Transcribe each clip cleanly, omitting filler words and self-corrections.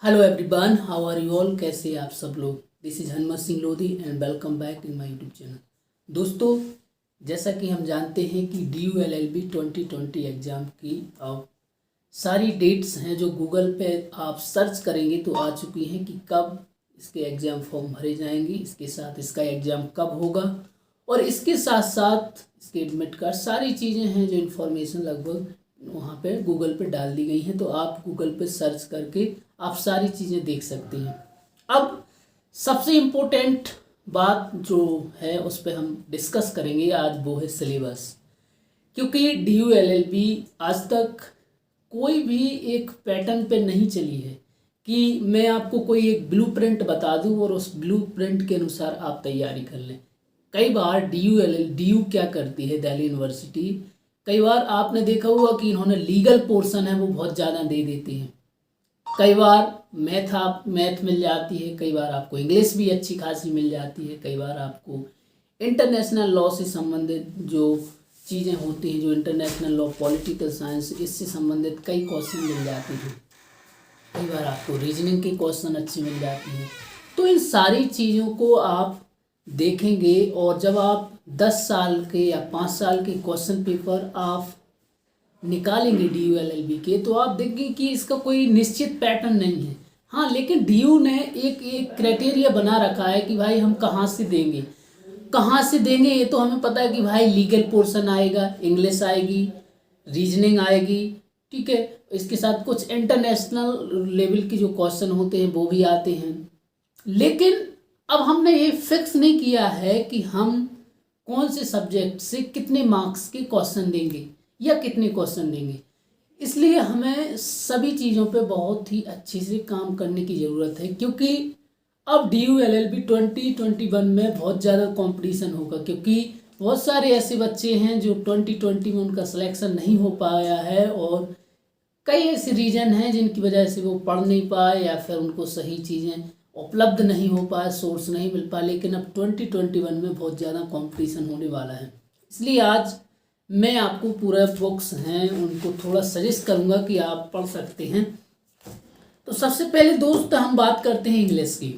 Hello everyone, how are you all. कैसे हैं आप सब लोग। This is Hanumat Singh Lodhi and welcome back in my YouTube channel. दोस्तों, जैसा कि हम जानते हैं कि DU LLB 2020 एग्ज़ाम की अब सारी डेट्स हैं जो गूगल पे आप सर्च करेंगे तो आ चुकी हैं कि कब इसके एग्ज़ाम फॉर्म भरे जाएंगे, इसके साथ इसका एग्ज़ाम कब होगा और इसके साथ साथ इसके एडमिट कार्ड, सारी चीज़ें हैं जो इन्फॉर्मेशन लगभग वहाँ पे गूगल पे डाल दी गई हैं। तो आप गूगल पे सर्च करके आप सारी चीज़ें देख सकते हैं। अब सबसे इम्पोर्टेंट बात जो है उस पर हम डिस्कस करेंगे आज, वो है सिलेबस। क्योंकि DU LLB आज तक कोई भी एक पैटर्न पे नहीं चली है कि मैं आपको कोई एक ब्लूप्रिंट बता दूं और उस ब्लूप्रिंट के अनुसार आप तैयारी कर लें। कई बार DU क्या करती है, दिल्ली यूनिवर्सिटी, कई बार आपने देखा होगा कि इन्होंने लीगल पोर्शन है वो बहुत ज़्यादा दे देती हैं। कई बार मैथ मिल जाती है, कई बार आपको इंग्लिश भी अच्छी खासी मिल जाती है, कई बार आपको इंटरनेशनल लॉ से संबंधित जो चीज़ें होती हैं, जो इंटरनेशनल लॉ, पॉलिटिकल साइंस, इससे संबंधित कई क्वेश्चन मिल जाते हैं। कई बार आपको रीजनिंग के क्वेश्चन अच्छे मिल जाते हैं। तो इन सारी चीज़ों को आप देखेंगे और जब आप 10 साल के या 5 साल के क्वेश्चन पेपर आप निकालेंगे DU LLB के, तो आप देखेंगे कि इसका कोई निश्चित पैटर्न नहीं है। हाँ, लेकिन DU ने एक क्राइटेरिया बना रखा है कि भाई हम कहाँ से देंगे ये तो हमें पता है कि भाई लीगल पोर्शन आएगा, इंग्लिश आएगी, रीजनिंग आएगी, ठीक है। इसके साथ कुछ इंटरनेशनल लेवल के जो क्वेश्चन होते हैं वो भी आते हैं। लेकिन अब हमने ये फिक्स नहीं किया है कि हम कौन से सब्जेक्ट से कितने मार्क्स के क्वेश्चन देंगे या कितने क्वेश्चन देंगे। इसलिए हमें सभी चीज़ों पे बहुत ही अच्छे से काम करने की ज़रूरत है, क्योंकि अब DU LLB 2021 में बहुत ज़्यादा कंपटीशन होगा। क्योंकि बहुत सारे ऐसे बच्चे हैं जो 2020 में उनका सिलेक्शन नहीं हो पाया है और कई ऐसे रीजन हैं जिनकी वजह से वो पढ़ नहीं पाए या फिर उनको सही चीज़ें उपलब्ध नहीं हो पाए, सोर्स नहीं मिल पाए। लेकिन अब 2021 में बहुत ज़्यादा कंपटीशन होने वाला है। इसलिए आज मैं आपको पूरा बुक्स हैं उनको थोड़ा सजेस्ट करूंगा कि आप पढ़ सकते हैं। तो सबसे पहले दोस्त हम बात करते हैं इंग्लिश की।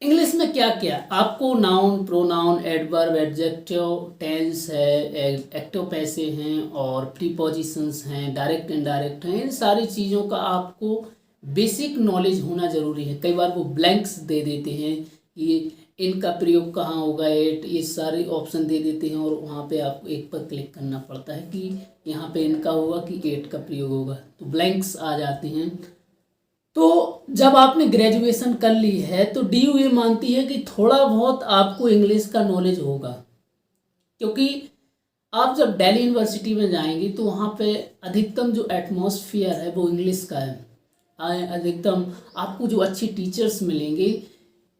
इंग्लिश में क्या क्या आपको noun, pronoun, adverb, adjective, tense है, एक्टिव पैसे हैं और प्रीपोजिशंस हैं, डायरेक्ट इनडायरेक्ट हैं। इन सारी चीज़ों का आपको बेसिक नॉलेज होना ज़रूरी है। कई बार वो ब्लैंक्स दे देते हैं कि इनका प्रयोग कहाँ होगा, ये सारे ऑप्शन दे देते हैं और वहाँ पे आपको एक पर क्लिक करना पड़ता है कि यहाँ पे इनका होगा कि 8 का प्रयोग होगा, तो ब्लैंक्स आ जाते हैं। तो जब आपने ग्रेजुएशन कर ली है तो DU ये मानती है कि थोड़ा बहुत आपको इंग्लिश का नॉलेज होगा। क्योंकि आप जब दिल्ली यूनिवर्सिटी में जाएंगे तो वहाँ पे अधिकतम जो एटमॉस्फेयर है वो इंग्लिश का है। अधिकतम आपको जो अच्छी टीचर्स मिलेंगे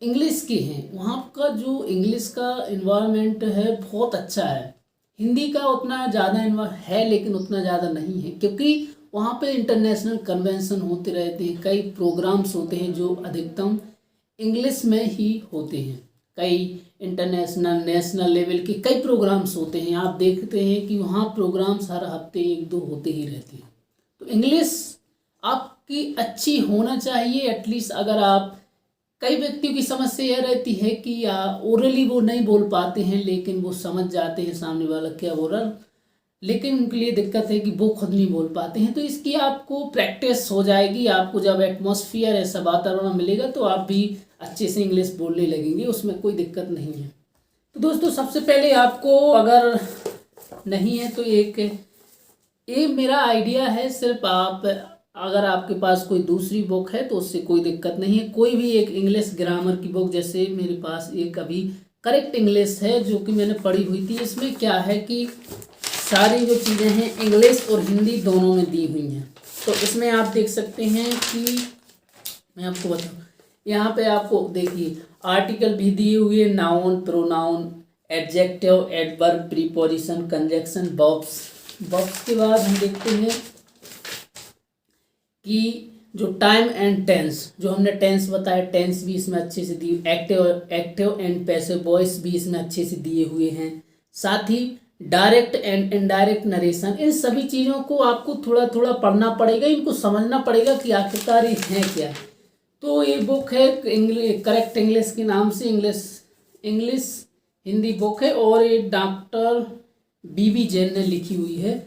इंग्लिश के हैं। वहाँ का जो इंग्लिश का इन्वायरमेंट है बहुत अच्छा है। हिंदी का उतना ज़्यादा है लेकिन उतना ज़्यादा नहीं है, क्योंकि वहाँ पे इंटरनेशनल कन्वेंशन होते रहते हैं, कई प्रोग्राम्स होते हैं जो अधिकतम इंग्लिश में ही होते हैं। कई इंटरनेशनल, नेशनल लेवल के कई प्रोग्राम्स होते हैं। आप देखते हैं कि वहाँ प्रोग्राम्स हर हफ्ते 1-2 होते ही रहते हैं। तो इंग्लिश आपकी अच्छी होना चाहिए एटलीस्ट। अगर आप, कई व्यक्तियों की समस्या यह रहती है कि ओरली वो नहीं बोल पाते हैं लेकिन वो समझ जाते हैं सामने वाला क्या बोल रहा, लेकिन उनके लिए दिक्कत है कि वो खुद नहीं बोल पाते हैं। तो इसकी आपको प्रैक्टिस हो जाएगी। आपको जब एटमॉस्फेयर, ऐसा वातावरण मिलेगा तो आप भी अच्छे से इंग्लिश बोलने लगेंगे, उसमें कोई दिक्कत नहीं है। तो दोस्तों, सबसे पहले आपको, अगर नहीं है तो ये मेरा आइडिया है, सिर्फ आप, अगर आपके पास कोई दूसरी बुक है तो उससे कोई दिक्कत नहीं है। कोई भी एक इंग्लिश ग्रामर की बुक, जैसे मेरे पास एक अभी करेक्ट इंग्लिश है जो कि मैंने पढ़ी हुई थी। इसमें क्या है कि सारी जो चीज़ें हैं इंग्लिश और हिंदी दोनों में दी हुई हैं। तो इसमें आप देख सकते हैं कि मैं आपको बताऊँ, यहाँ पे आपको देखिए आर्टिकल भी दिए हुए, noun, pronoun, adjective, adverb, preposition, conjunction, verbs के बाद हम देखते हैं कि जो टाइम एंड टेंस, जो हमने टेंस बताया, टेंस भी इसमें अच्छे से दी, एक्टिव एंड पैसिव वॉइस भी इसमें अच्छे से दिए हुए हैं। साथ ही डायरेक्ट एंड इनडायरेक्ट नरेशन, इन सभी चीज़ों को आपको थोड़ा थोड़ा पढ़ना पड़ेगा, इनको समझना पड़ेगा कि आखिरकार ये हैं क्या। तो ये बुक है करेक्ट इंग्लिश के नाम से, इंग्लिश हिंदी बुक है और ये डॉक्टर बीबी जैन ने लिखी हुई है।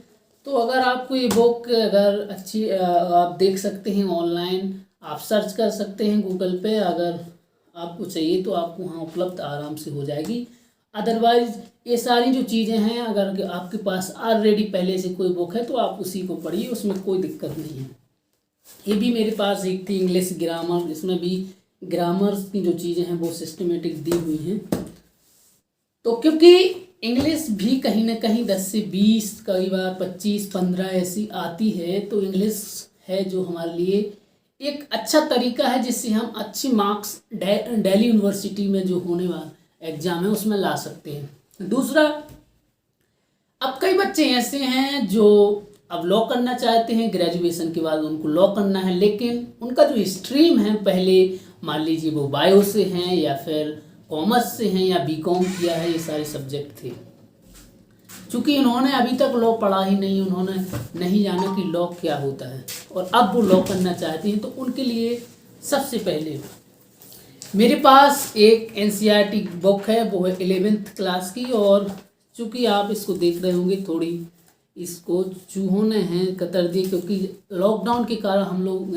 तो अगर आपको ये बुक अगर अच्छी आप देख सकते हैं ऑनलाइन, आप सर्च कर सकते हैं गूगल पे, अगर आपको चाहिए तो आपको वहाँ उपलब्ध आराम से हो जाएगी। अदरवाइज ये सारी जो चीज़ें हैं, अगर आपके पास ऑलरेडी पहले से कोई बुक है तो आप उसी को पढ़िए, उसमें कोई दिक्कत नहीं है। ये भी मेरे पास एक थी इंग्लिश ग्रामर, इसमें भी ग्रामर की जो चीज़ें हैं वो सिस्टमेटिक दी हुई हैं। तो क्योंकि इंग्लिश भी कहीं ना कहीं 10 से 20, कई बार 25, 15 ऐसी आती है, तो इंग्लिश है जो हमारे लिए एक अच्छा तरीका है जिससे हम अच्छी मार्क्स दिल्ली यूनिवर्सिटी में जो होने वाला एग्ज़ाम है उसमें ला सकते हैं। दूसरा, अब कई बच्चे ऐसे हैं जो अब लॉ करना चाहते हैं, ग्रेजुएशन के बाद उनको लॉ करना है, लेकिन उनका जो स्ट्रीम है, पहले मान लीजिए वो बायो से हैं या फिर कॉमर्स से हैं या बीकॉम किया है, ये सारे सब्जेक्ट थे। चूँकि उन्होंने अभी तक लॉ पढ़ा ही नहीं, उन्होंने नहीं जाना कि लॉ क्या होता है और अब वो लॉ करना चाहते हैं, तो उनके लिए सबसे पहले मेरे पास एक एनसीईआरटी बुक है, वो है 11th क्लास की। और चूँकि आप इसको देख रहे होंगे, थोड़ी इसको चूहों ने हैं कतर दी, क्योंकि लॉकडाउन के कारण हम लोग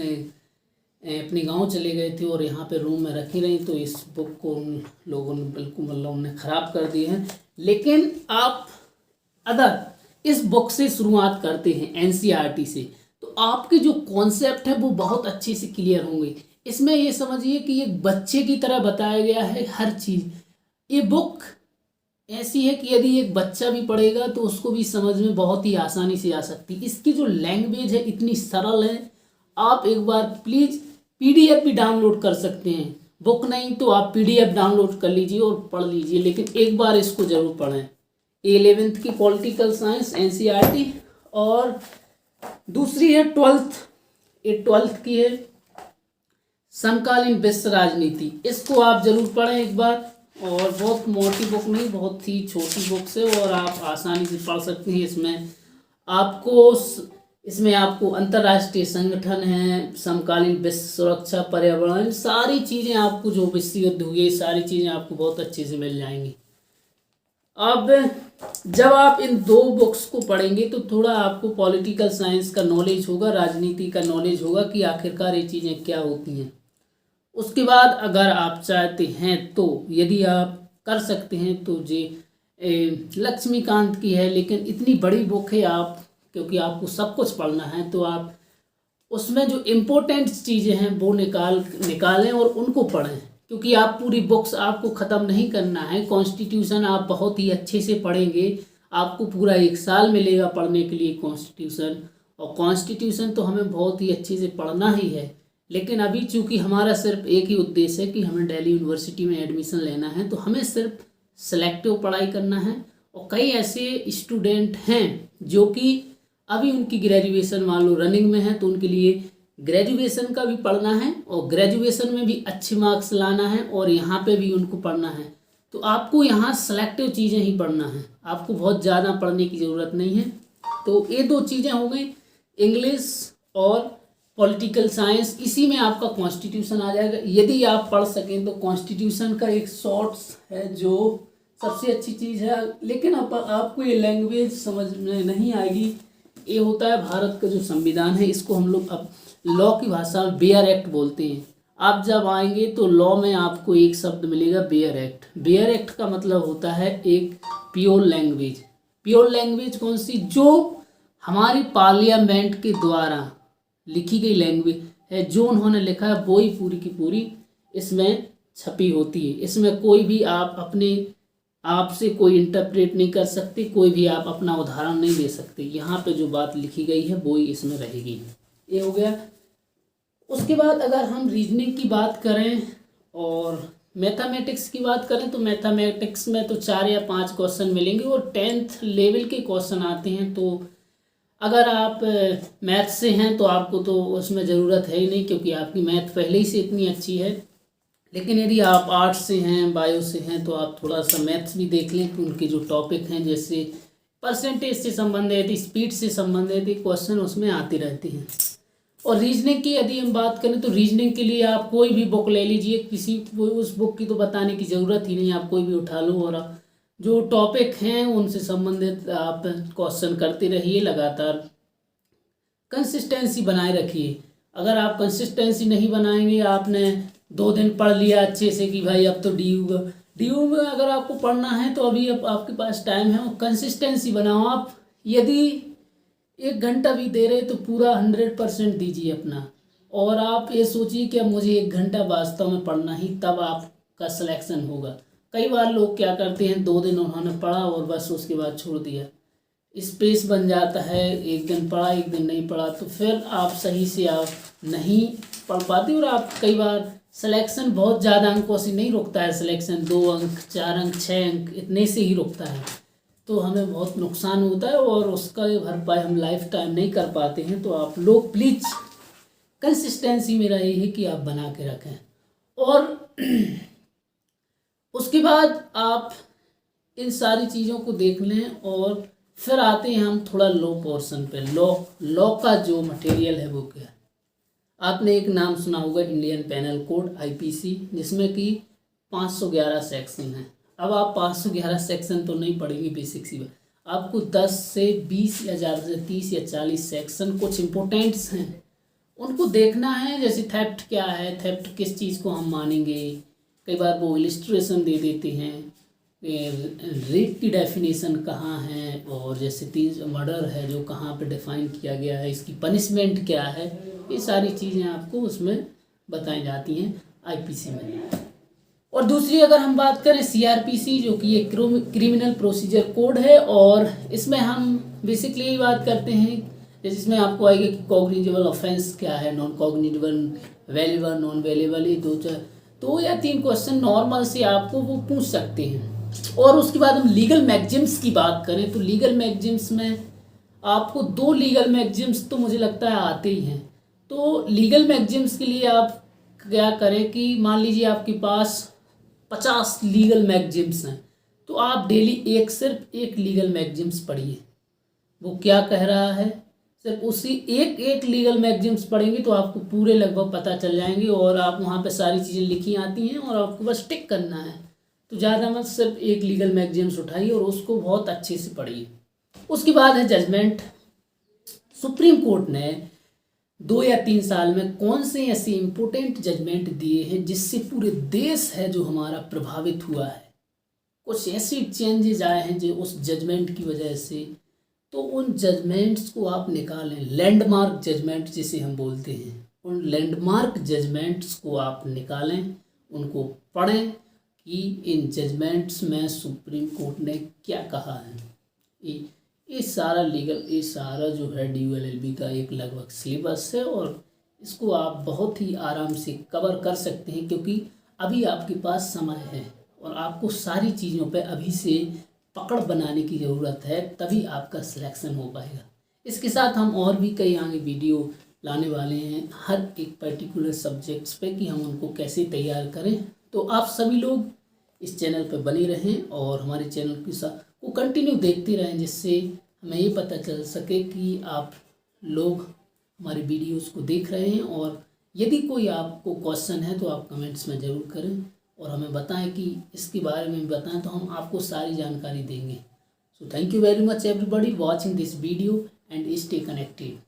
अपने गांव चले गए थे और यहाँ पे रूम में रखी रही, तो इस बुक को उन लोगों ने बिल्कुल मतलब उन्हें ख़राब कर दिए हैं। लेकिन आप अगर इस बुक से शुरुआत करते हैं एनसीईआरटी से, तो आपके जो कॉन्सेप्ट है वो बहुत अच्छे से क्लियर होंगे। इसमें ये समझिए कि एक बच्चे की तरह बताया गया है हर चीज़। ये बुक ऐसी है कि यदि एक बच्चा भी पढ़ेगा तो उसको भी समझ में बहुत ही आसानी से आ सकती है। इसकी जो लैंग्वेज है इतनी सरल है, आप एक बार प्लीज़ पीडीएफ भी डाउनलोड कर सकते हैं, बुक नहीं तो आप पीडीएफ डाउनलोड कर लीजिए और पढ़ लीजिए, लेकिन एक बार इसको ज़रूर पढ़ें। 11th की पॉलिटिकल साइंस एनसीईआरटी, और दूसरी है 12th, ये 12th की है समकालीन विश्व राजनीति। इसको आप ज़रूर पढ़ें एक बार, और बहुत मोटी बुक नहीं, बहुत ही छोटी बुक से और आप आसानी से पढ़ सकते हैं। इसमें आपको अंतर्राष्ट्रीय संगठन है, समकालीन विश्व सुरक्षा, पर्यावरण, सारी चीज़ें आपको जो विश्व युद्ध हुए सारी चीज़ें आपको बहुत अच्छे से मिल जाएंगी। अब जब आप इन दो बुक्स को पढ़ेंगे तो थोड़ा आपको पॉलिटिकल साइंस का नॉलेज होगा, राजनीति का नॉलेज होगा कि आखिरकार ये चीज़ें क्या होती हैं। उसके बाद अगर आप चाहते हैं तो यदि आप कर सकते हैं तो लक्ष्मीकांत की है, लेकिन इतनी बड़ी बुक है, आप क्योंकि आपको सब कुछ पढ़ना है तो आप उसमें जो इम्पोर्टेंट चीज़ें हैं वो निकालें और उनको पढ़ें, क्योंकि आप पूरी बुक्स आपको ख़त्म नहीं करना है। कॉन्स्टिट्यूशन आप बहुत ही अच्छे से पढ़ेंगे, आपको पूरा 1 साल मिलेगा पढ़ने के लिए कॉन्स्टिट्यूशन, और कॉन्स्टिट्यूशन तो हमें बहुत ही अच्छे से पढ़ना ही है। लेकिन अभी चूँकि हमारा सिर्फ एक ही उद्देश्य है कि हमें दिल्ली यूनिवर्सिटी में एडमिशन लेना है, तो हमें सिर्फ सेलेक्टिव पढ़ाई करना है। और कई ऐसे स्टूडेंट हैं जो कि अभी उनकी ग्रेजुएशन मान लो रनिंग में है, तो उनके लिए ग्रेजुएशन का भी पढ़ना है और ग्रेजुएशन में भी अच्छे मार्क्स लाना है और यहाँ पे भी उनको पढ़ना है। तो आपको यहाँ सेलेक्टिव चीज़ें ही पढ़ना है, आपको बहुत ज़्यादा पढ़ने की ज़रूरत नहीं है। तो ये 2 चीज़ें हो गई, इंग्लिश और पॉलिटिकल साइंस। इसी में आपका कॉन्स्टिट्यूशन आ जाएगा। यदि आप पढ़ सकें तो कॉन्स्टिट्यूशन का एक शॉर्ट्स है जो सबसे अच्छी चीज़ है, लेकिन आपको ये लैंग्वेज समझ में नहीं आएगी। ये होता है भारत का जो संविधान है, इसको हम लोग अब लॉ की भाषा में बेयर एक्ट बोलते हैं। आप जब आएंगे तो लॉ में आपको एक शब्द मिलेगा बेयर एक्ट। बेयर एक्ट का मतलब होता है एक प्योर लैंग्वेज। प्योर लैंग्वेज कौन सी? जो हमारी पार्लियामेंट के द्वारा लिखी गई लैंग्वेज है, जो उन्होंने लिखा है वो ही पूरी की पूरी इसमें छपी होती है। इसमें कोई भी आपसे कोई इंटरप्रेट नहीं कर सकते, कोई भी आप अपना उदाहरण नहीं दे सकते। यहाँ पे जो बात लिखी गई है वो ही इसमें रहेगी। ये हो गया। उसके बाद अगर हम रीजनिंग की बात करें और मैथमेटिक्स की बात करें तो मैथमेटिक्स में तो 4 या 5 क्वेश्चन मिलेंगे और 10th लेवल के क्वेश्चन आते हैं। तो अगर आप मैथ से हैं तो आपको तो उसमें ज़रूरत है ही नहीं, क्योंकि आपकी मैथ पहले ही से इतनी अच्छी है। लेकिन यदि आप आर्ट्स से हैं, बायो से हैं, तो आप थोड़ा सा मैथ्स भी देख लें कि उनके जो टॉपिक हैं, जैसे परसेंटेज से संबंधित, स्पीड से संबंधित क्वेश्चन उसमें आते रहते हैं। और रीजनिंग की यदि हम बात करें तो रीजनिंग के लिए आप कोई भी बुक ले लीजिए, किसी उस बुक की तो बताने की ज़रूरत ही नहीं, आप कोई भी उठा लो और जो टॉपिक हैं उनसे संबंधित आप क्वेश्चन करते रहिए, लगातार कंसिस्टेंसी बनाए रखिए। अगर आप कंसिस्टेंसी नहीं बनाएंगे, आपने 2 दिन पढ़ लिया अच्छे से कि भाई अब तो डी यू में अगर आपको पढ़ना है तो अभी अब आपके पास टाइम है, और कंसिस्टेंसी बनाओ। आप यदि 1 घंटा भी दे रहे तो पूरा 100% दीजिए अपना, और आप ये सोचिए कि अब मुझे 1 घंटा वास्तव में पढ़ना ही, तब आपका सिलेक्शन होगा। कई बार लोग क्या करते हैं, 2 दिन उन्होंने पढ़ा और बस उसके बाद छोड़ दिया, स्पेस बन जाता है, 1 दिन पढ़ा 1 दिन नहीं पढ़ा, तो फिर आप सही से आप नहीं पढ़ पाते, और आप कई बार सिलेक्शन बहुत ज़्यादा अंकों से नहीं रुकता है, सिलेक्शन 2 अंक 4 अंक 6 अंक इतने से ही रुकता है, तो हमें बहुत नुकसान होता है और उसका भरपाई हम लाइफ टाइम नहीं कर पाते हैं। तो आप लोग प्लीज़ कंसिस्टेंसी मेरा यही है कि आप बना के रखें, और उसके बाद आप इन सारी चीज़ों को देख लें। और फिर आते हैं हम थोड़ा लो पोर्शन पे। लॉ का जो मटेरियल है वो क्या है। आपने एक नाम सुना होगा, इंडियन पेनल कोड IPC, जिसमें कि 511 सेक्शन हैं। अब आप 511 सेक्शन तो नहीं पढ़ेंगे, बेसिक सी बात, आपको 10 से 20 या ज़्यादा से 30 या 40 सेक्शन कुछ इम्पोर्टेंट्स हैं उनको देखना है। जैसे थेफ्ट क्या है, थेफ्ट किस चीज़ को हम मानेंगे, कई बार वो इलिस्ट्रेशन दे देते हैं, रेप की डेफिनेशन कहाँ है, और जैसे 3 मर्डर है जो कहाँ पे डिफाइन किया गया है, इसकी पनिशमेंट क्या है, ये सारी चीज़ें आपको उसमें बताई जाती हैं IPC में। और दूसरी अगर हम बात करें CRPC, जो कि एक क्रिमिनल प्रोसीजर कोड है, और इसमें हम बेसिकली यही बात करते हैं, जैसे इसमें आपको आएगा कि कॉग्निजेबल ऑफेंस क्या है, नॉन कॉग्निजेबल, वेलेबल, नॉन वेलेबल, ये 2 या 3 क्वेश्चन नॉर्मल से आपको वो पूछ सकते हैं। और उसके बाद हम लीगल मैगजिम्स की बात करें तो लीगल मैगजिम्स में आपको 2 लीगल मैगजिम्स तो मुझे लगता है आते ही हैं। तो लीगल मैगजिम्स के लिए आप क्या करें कि मान लीजिए आपके पास 50 लीगल मैगजिम्स हैं, तो आप डेली सिर्फ एक लीगल मैगजिम्स पढ़िए, वो क्या कह रहा है, सिर्फ उसी एक लीगल मैगजिम्स पढ़ेंगे तो आपको पूरे लगभग पता चल जाएंगे, और आप वहाँ पे सारी चीज़ें लिखी आती हैं और आपको बस टिक करना है। तो ज़्यादा मत, सिर्फ एक लीगल मैगजीन्स उठाइए और उसको बहुत अच्छे से पढ़िए। उसके बाद है जजमेंट। सुप्रीम कोर्ट ने 2 या 3 साल में कौन से ऐसे इम्पोर्टेंट जजमेंट दिए हैं जिससे पूरे देश है जो हमारा प्रभावित हुआ है, कुछ ऐसी चेंजेज आए हैं जो उस जजमेंट की वजह से, तो उन जजमेंट्स को आप निकालें। लैंडमार्क जजमेंट जिसे हम बोलते हैं, उन लैंडमार्क जजमेंट्स को आप निकालें, उनको पढ़ें कि इन जजमेंट्स में सुप्रीम कोर्ट ने क्या कहा है। ये सारा ये सारा जो है DU-LLB का एक लगभग सिलेबस है, और इसको आप बहुत ही आराम से कवर कर सकते हैं, क्योंकि अभी आपके पास समय है और आपको सारी चीज़ों पे अभी से पकड़ बनाने की ज़रूरत है, तभी आपका सिलेक्शन हो पाएगा। इसके साथ हम और भी कई आगे वीडियो लाने वाले हैं हर एक पर्टिकुलर सब्जेक्ट्स पे कि हम उनको कैसे तैयार करें। तो आप सभी लोग इस चैनल पर बने रहें और हमारे चैनल के साथ को कंटिन्यू देखते रहें, जिससे हमें ये पता चल सके कि आप लोग हमारे वीडियोस को देख रहे हैं। और यदि कोई आपको क्वेश्चन है तो आप कमेंट्स में ज़रूर करें और हमें बताएं कि इसके बारे में बताएं, तो हम आपको सारी जानकारी देंगे। So thank you very much everybody watching this video and stay connected.